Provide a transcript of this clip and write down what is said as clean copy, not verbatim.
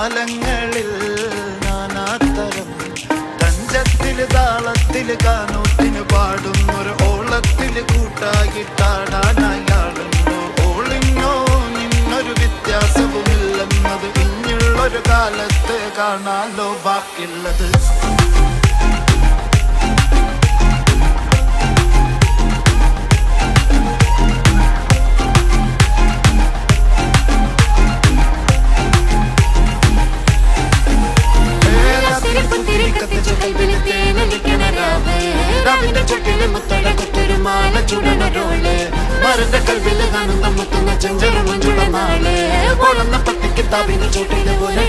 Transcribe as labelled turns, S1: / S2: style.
S1: കാലങ്ങളിൽ നാനാതരം തഞ്ചത്തില് താളത്തില് കാനൂത്തിന് പാടുന്നൊരു ഓളത്തില് കൂട്ടായിട്ടാടാനയാളുണ്ടോ ഓളിനോ നിന്നൊരു വ്യത്യാസവുമില്ലെന്നത് ഇനിയുള്ളൊരു കാലത്ത് കാണാലോ ബാക്കിയുള്ളത് മരന്റെ കൽവില് കാണുന്ന മുത്തുന്ന ചെഞ്ചര മഞ്ചുള്ള നാള് വളർന്ന പട്ടിക്ക് താവിന് ചൂട്ടില് പോലെ